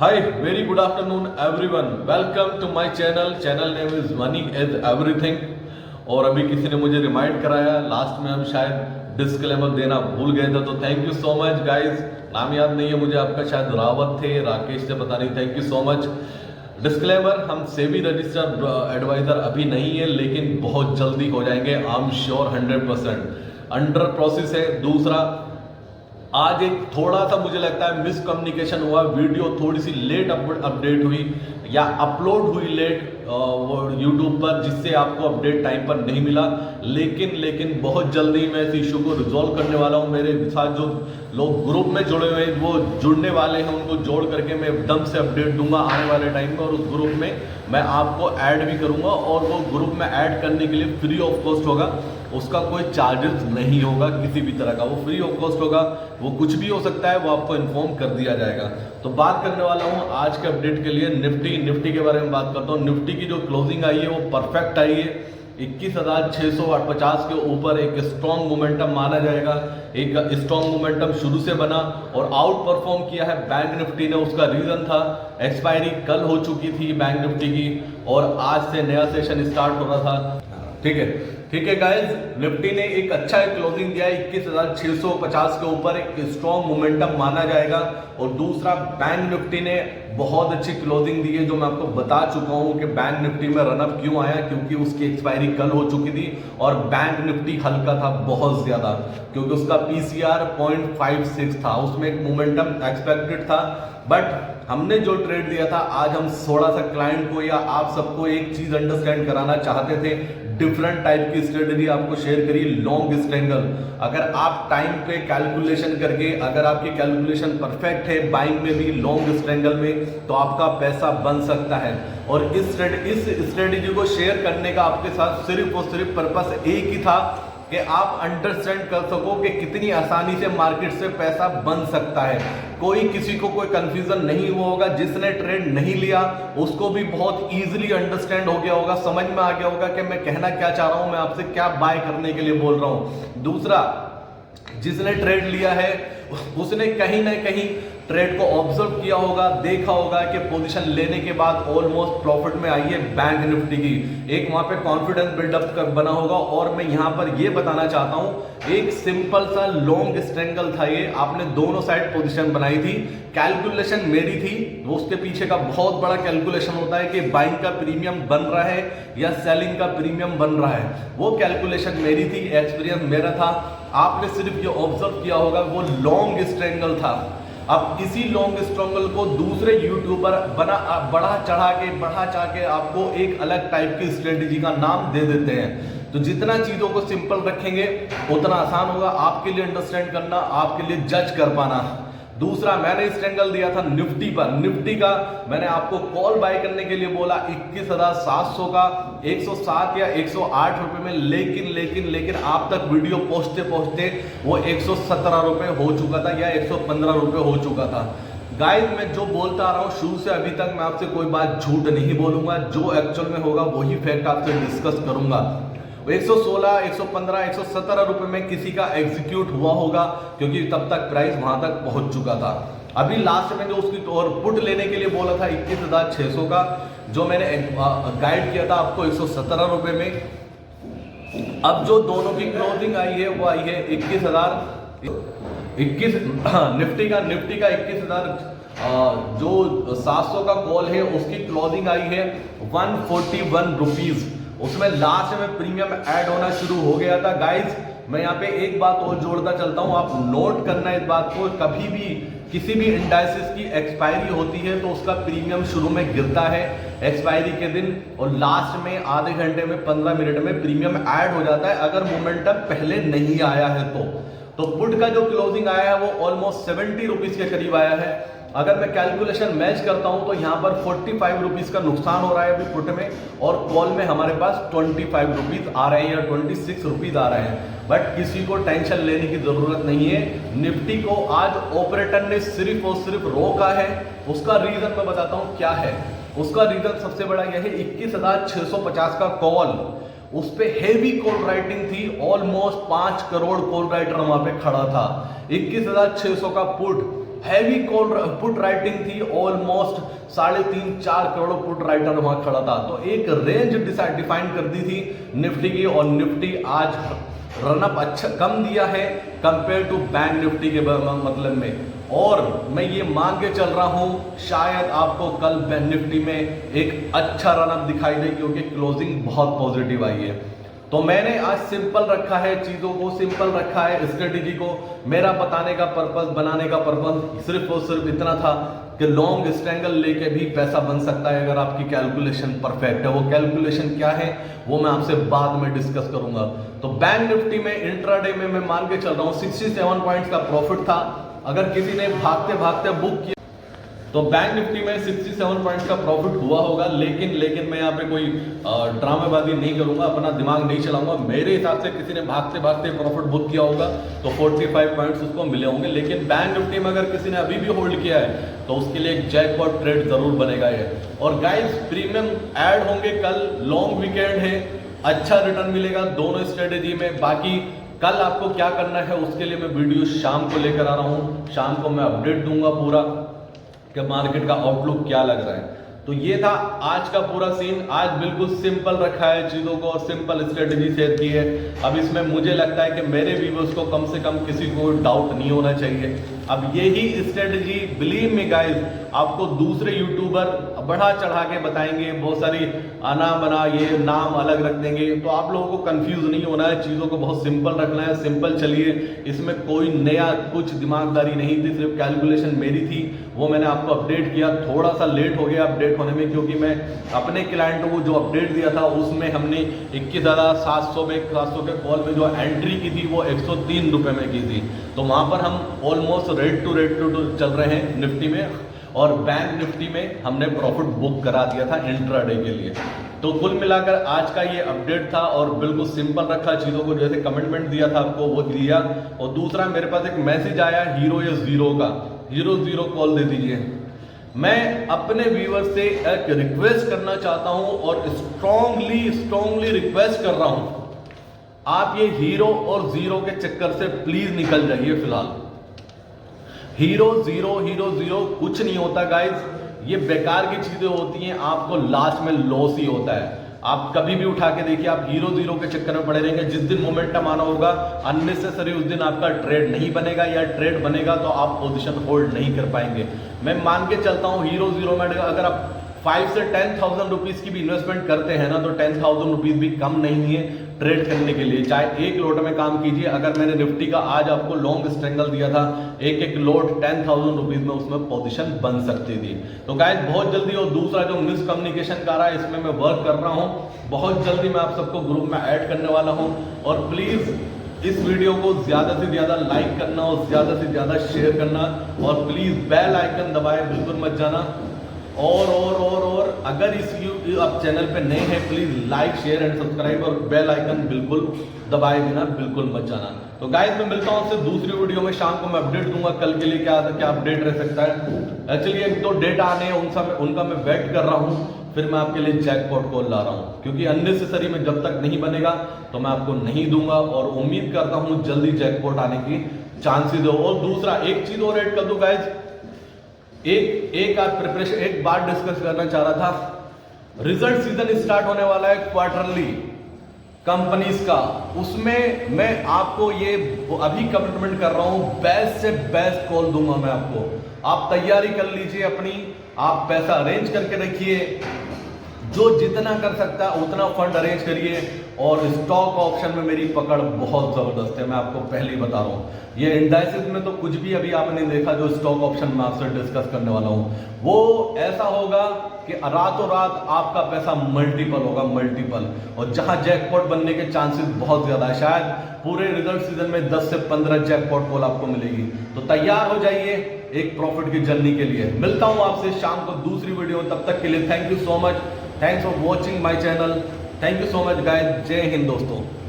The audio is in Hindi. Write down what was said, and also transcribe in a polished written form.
Hi, very good afternoon everyone. Welcome to my channel. Channel name is Money is Everything. और अभी किसी ने मुझे रिमाइंड कराया, लास्ट में हम शायद डिस्क्लेमर देना भूल गए थे, तो thank you so much guys. नाम याद नहीं है मुझे आपका, शायद रावत थे, राकेश थे, पता नहीं। Thank you so much. Disclaimer, हम सेबी रजिस्टर्ड एडवाइजर अभी नहीं है, लेकिन बहुत जल्दी हो जाएंगे। I am sure 100% under process है। दूसरा, आज एक थोड़ा सा मुझे लगता है मिसकम्युनिकेशन हुआ, वीडियो थोड़ी सी लेट अपडेट हुई या अपलोड हुई लेट यूट्यूब पर, जिससे आपको अपडेट टाइम पर नहीं मिला। लेकिन बहुत जल्दी मैं इस इशू को रिजॉल्व करने वाला हूं। मेरे साथ जो लोग ग्रुप में जुड़े हुए हैं, वो जुड़ने वाले हैं, उनको जोड़ करके मैं एकदम से अपडेट दूंगा आने वाले टाइम में। और उस ग्रुप में मैं आपको ऐड भी करूंगा, और वो ग्रुप में ऐड करने के लिए फ्री ऑफ कॉस्ट होगा। उसका कोई चार्जेस नहीं होगा किसी भी तरह का, वो फ्री ऑफ कॉस्ट होगा। वो कुछ भी हो सकता है, वो आपको इन्फॉर्म कर दिया जाएगा। तो बात करने वाला हूँ आज के अपडेट के लिए निफ्टी के बारे में बात करता हूँ। निफ्टी की जो क्लोजिंग आई है वो परफेक्ट आई है। 21,650 के ऊपर एक स्ट्रॉन्ग मोमेंटम माना जाएगा। एक स्ट्रॉन्ग मोमेंटम शुरू से बना और आउट परफॉर्म किया है बैंक निफ्टी ने। उसका रीजन था एक्सपायरी कल हो चुकी थी बैंक निफ्टी की, और आज से नया सेशन स्टार्ट हो रहा था। ठीक है गाइस, निफ्टी ने एक अच्छा क्लोजिंग दिया है 21,650 के ऊपर, एक स्ट्रॉन्ग मोमेंटम माना जाएगा। और दूसरा, बैंक निफ्टी ने बहुत अच्छी क्लोजिंग दी है, जो मैं आपको बता चुका हूं कि बैंक निफ्टी में रनअप क्यों आया, क्योंकि उसकी एक्सपायरी कल हो चुकी थी और बैंक निफ्टी हल्का था बहुत ज्यादा, क्योंकि उसका पीसीआर 0.56 था, उसमें एक मोमेंटम एक्सपेक्टेड था। बट हमने जो ट्रेड दिया था, आज हम थोड़ा सा क्लाइंट को या आप सबको एक चीज अंडरस्टैंड कराना चाहते थे। डिफरेंट टाइप की स्ट्रेटजी आपको शेयर करी, लॉन्ग स्ट्रेंगल। अगर आप टाइम पे कैलकुलेशन करके, अगर आपकी कैलकुलेशन परफेक्ट है बाइंग में भी लॉन्ग स्ट्रेंगल में, तो आपका पैसा बन सकता है। और इस स्ट्रेटजी को शेयर करने का आपके साथ सिर्फ और सिर्फ पर्पस एक ही था कि आप अंडरस्टैंड कर सको कि कितनी आसानी से मार्केट से पैसा बन सकता है। कोई किसी को कोई कंफ्यूजन नहीं हुआ होगा। जिसने ट्रेड नहीं लिया उसको भी बहुत इजीली अंडरस्टैंड हो गया होगा, समझ में आ गया होगा कि मैं कहना क्या चाह रहा हूं, मैं आपसे क्या बाय करने के लिए बोल रहा हूं। दूसरा, जिसने ट्रेड लिया है उसने कहीं ना कहीं ट्रेड को ऑब्जर्व किया होगा, देखा होगा कि पोजीशन लेने के बाद ऑलमोस्ट प्रॉफिट में आई है बैंक निफ्टी की। एक वहां पे कॉन्फिडेंस बिल्डअप बना होगा। और मैं यहां पर ये बताना चाहता हूं, एक सिंपल सा लॉन्ग स्ट्रेंगल था ये, आपने दोनों साइड पोजीशन बनाई थी। कैलकुलेशन मेरी थी, उसके पीछे का बहुत बड़ा कैलकुलेशन होता है कि बाइंग का प्रीमियम बन रहा है या सेलिंग का प्रीमियम बन रहा है। वो कैलकुलेशन मेरी थी, एक्सपीरियंस मेरा था। आपने सिर्फ ये ऑब्जर्व किया होगा, वो लॉन्ग स्ट्रेंगल था। अब इसी लॉन्ग स्ट्रेंगल को दूसरे यूट्यूबर बढ़ा चढ़ा के आपको एक अलग टाइप की स्ट्रेटेजी का नाम दे देते हैं। तो जितना चीजों को सिंपल रखेंगे उतना आसान होगा आपके लिए अंडरस्टैंड करना, आपके लिए जज कर पाना। दूसरा, मैंने स्ट्रेंगल दिया था निफ्टी पर। निफ्टी का मैंने आपको कॉल बाय करने के लिए बोला 21,700 का 107 या 108 रुपए में, लेकिन आप तक वीडियो पहुंचते वो 117 रुपए हो चुका था या 115 रुपए हो चुका था। गाइस, मैं जो बोलता आ रहा हूं शुरू से अभी तक, मैं आपसे कोई बात झूठ नहीं बोलूंगा। जो एक्चुअल में होगा वही फैक्ट आपसे डिस्कस करूंगा। 116, 115, 117 रुपए में किसी का एग्जीक्यूट हुआ होगा, क्योंकि तब तक प्राइस वहां तक पहुंच चुका था। अभी लास्ट में जो उसकी और पुट लेने के लिए बोला था 21,600 का, जो मैंने गाइड किया था आपको 117 रुपए में। अब जो दोनों की क्लोजिंग आई है वो आई है 21 निफ्टी का 21,000 जो 700 का कॉल है उसकी क्लोजिंग आई है 141 रुपीज। उसमें लास्ट में प्रीमियम ऐड होना शुरू हो गया था। गाइस, मैं यहाँ पे एक बात और जोड़ता चलता हूँ, आप नोट करना इस बात को। कभी भी किसी भी इंडाइसिस की एक्सपायरी होती है तो उसका प्रीमियम शुरू में गिरता है एक्सपायरी के दिन, और लास्ट में आधे घंटे में 15 मिनट में प्रीमियम ऐड हो जाता है, अगर मोमेंटम पहले नहीं आया है तो पुट का जो क्लोजिंग आया है वो ऑलमोस्ट 70 रुपीज के करीब आया है। अगर मैं कैलकुलेशन मैच करता हूं तो यहां पर 45 रुपीज का नुकसान हो रहा है अभी पुट में, और कॉल में हमारे पास 25 रुपीज आ रहे हैं या 26 रुपीज आ रहे हैं। बट किसी को टेंशन लेने की जरूरत नहीं है। निफ्टी को आज ऑपरेटर ने सिर्फ और सिर्फ रोका है। उसका रीजन मैं बताता हूं क्या है। उसका रीजन सबसे बड़ा यह है, 21,650 का कॉल, उस पे हेवी कॉल राइटिंग थी, ऑलमोस्ट 5 करोड़ कॉल राइटर वहां पे खड़ा था। 21,600 का put heavy call put writing थी, ऑलमोस्ट 3.5-4 करोड़ पुट राइटर वहां खड़ा था। तो एक रेंज डिफाइन कर दी थी निफ्टी की, और निफ्टी आज रनअप अच्छा कम दिया है कंपेयर टू बैंक निफ्टी के मतलब में। और मैं ये मान के चल रहा हूं शायद आपको कल बैंक निफ्टी में एक अच्छा रनअप दिखाई दे, क्योंकि क्लोजिंग बहुत पॉजिटिव आई है। तो मैंने आज सिंपल रखा है, चीज़ों को सिंपल रखा है, स्ट्रेटेजी को। मेरा बताने का पर्पस, बनाने का पर्पस सिर्फ और सिर्फ इतना था कि लॉन्ग स्ट्रैंगल लेके भी पैसा बन सकता है अगर आपकी कैलकुलेशन परफेक्ट है। वो कैलकुलेशन क्या है वो मैं आपसे बाद में डिस्कस करूंगा। तो बैंक निफ्टी में इंट्राडे में मैं मान के चल रहा हूँ 67 पॉइंट्स का प्रॉफिट था। अगर किसी ने भागते भागते बुक किया तो बैंक निफ्टी में 67 पॉइंट्स का प्रॉफिट हुआ होगा। लेकिन मैं यहाँ पे कोई ड्रामेबाजी नहीं करूंगा, अपना दिमाग नहीं चलाऊंगा। मेरे हिसाब से किसी ने भागते भागते प्रॉफिट बुक किया होगा तो 45 पॉइंट्स उसको मिले होंगे। लेकिन बैंक निफ्टी में अगर किसी ने अभी भी होल्ड किया है तो उसके लिए एक जैकपॉट ट्रेड जरूर बनेगा ये। और गाइस प्रीमियम ऐड होंगे कल, लॉन्ग वीकेंड है, अच्छा रिटर्न मिलेगा दोनों स्ट्रेटेजी में। बाकी कल आपको क्या करना है उसके लिए मैं वीडियो शाम को लेकर आ रहा हूँ। शाम को मैं अपडेट दूंगा पूरा कि मार्केट का आउटलुक क्या लग रहा है। तो ये था आज का पूरा सीन। आज बिल्कुल सिंपल रखा है चीज़ों को और सिंपल स्ट्रेटेजी शेयर की है। अब इसमें मुझे लगता है कि मेरे व्यूअर्स को कम से कम किसी को डाउट नहीं होना चाहिए। अब यही स्ट्रेटेजी बिलीव में गाइस आपको दूसरे यूट्यूबर बढ़ा चढ़ा के बताएंगे, बहुत सारी आना बना ये नाम अलग रख देंगे। तो आप लोगों को कंफ्यूज नहीं होना है, चीज़ों को बहुत सिंपल रखना है। सिंपल चलिए, इसमें कोई नया कुछ दिमागदारी नहीं थी, सिर्फ कैलकुलेशन मेरी थी, वो मैंने आपको अपडेट किया। थोड़ा सा लेट हो गया अपडेट होने में, क्योंकि मैं अपने क्लाइंटों को जो अपडेट दिया था उसमें हमने 21,700 के कॉल में जो एंट्री की थी वो 103 रुपये में की थी। तो वहाँ पर हम ऑलमोस्ट रेट टू चल रहे हैं निफ्टी में, और बैंक निफ्टी में हमने प्रॉफिट बुक करा दिया था इंट्राडे के लिए। तो कुल मिलाकर आज का ये अपडेट था और बिल्कुल सिंपल रखा चीज़ों को, जैसे कमिटमेंट दिया था आपको वो दिया। और दूसरा मेरे पास एक मैसेज आया हीरो या जीरो का, हीरो कॉल दे दीजिए। मैं अपने व्यूअर से एक रिक्वेस्ट करना चाहता हूं और स्ट्रांगली रिक्वेस्ट कर रहा हूं, आप ये हीरो और जीरो के चक्कर से प्लीज निकल जाइए। फिलहाल हीरो जीरो कुछ नहीं होता गाइस, ये बेकार की चीजें होती हैं, आपको लास्ट में लॉस ही होता है। आप कभी भी उठा के देखिए, आप हीरो के चक्कर में पड़े रहेंगे। जिस दिन मोमेंटम आना होगा अननेसेसरी उस दिन आपका ट्रेड नहीं बनेगा, या ट्रेड बनेगा तो आप पोजीशन होल्ड नहीं कर पाएंगे। मैं मान के चलता हूँ हीरो में अगर आप 5 से 10,000 रुपीज़ की भी इन्वेस्टमेंट करते हैं ना, तो 10,000 रुपीज़ भी कम नहीं है ट्रेड करने के लिए। चाहे एक लोट में काम कीजिए, अगर मैंने निफ्टी का आज आपको लॉन्ग स्ट्रैंगल दिया था, एक लोट 10,000 रुपीज़ में उसमें पोजीशन बन सकती थी। तो गाइस बहुत जल्दी, और दूसरा जो मिसकम्युनिकेशन कर रहा है इसमें मैं वर्क कर रहा हूँ, बहुत जल्दी मैं आप सबको ग्रुप में ऐड करने वाला हूँ। और प्लीज़ इस वीडियो को ज़्यादा से ज़्यादा लाइक करना और ज़्यादा से ज़्यादा शेयर करना, और प्लीज़ बेल आइकन दबाए बिल्कुल मत जाना। और अगर इस आप चैनल पे नए हैं please like share and subscribe, और बेल आइकन बिल्कुल दबाए बिना बिल्कुल मत जाना। तो गाइस मैं मिलता हूं आपसे दूसरी वीडियो में, शाम को मैं अपडेट दूंगा कल के लिए क्या अपडेट रह सकता है। एक्चुअली एक दो डेटा आने हैं, उनका मैं वेट कर रहा हूं, फिर मैं आपके लिए जैकपॉट कॉल ला रहा हूं, क्योंकि अननेसेसरी में जब तक नहीं बनेगा तो मैं आपको नहीं दूंगा। और उम्मीद करता हूं जल्दी जैकपॉट आने की चांसेस हो। और दूसरा एक चीज और ऐड कर दूं गाइस, एक आज प्रिपरेशन एक बात डिस्कस करना चाह रहा था। रिजल्ट सीजन स्टार्ट होने वाला है क्वार्टरली कंपनीज का, उसमें मैं आपको ये अभी कमिटमेंट कर रहा हूं, बेस्ट से बेस्ट कॉल दूंगा मैं आपको। आप तैयारी कर लीजिए अपनी, आप पैसा अरेंज करके रखिए, जो जितना कर सकता है उतना फंड अरेंज करिए। और स्टॉक ऑप्शन में मेरी पकड़ बहुत जबरदस्त है, मैं आपको पहले ही बता रहा हूँ। ये इंडाइसेस में तो कुछ भी अभी आपने देखा, जो स्टॉक ऑप्शन में आपसे डिस्कस करने वाला हूँ वो ऐसा होगा कि रातों रात आपका पैसा मल्टीपल होगा, मल्टीपल। और जहां जैकपॉट बनने के चांसेस बहुत ज्यादा है, शायद पूरे रिजल्ट सीजन में 10 से 15 जैकपॉट कॉल आपको मिलेगी। तो तैयार हो जाइए एक प्रॉफिट की जर्नी के लिए। मिलता हूं आपसे शाम को दूसरी वीडियो, तब तक के लिए thank you so much, thanks for watching my channel, thank you so much guys, जय हिंद दोस्तों।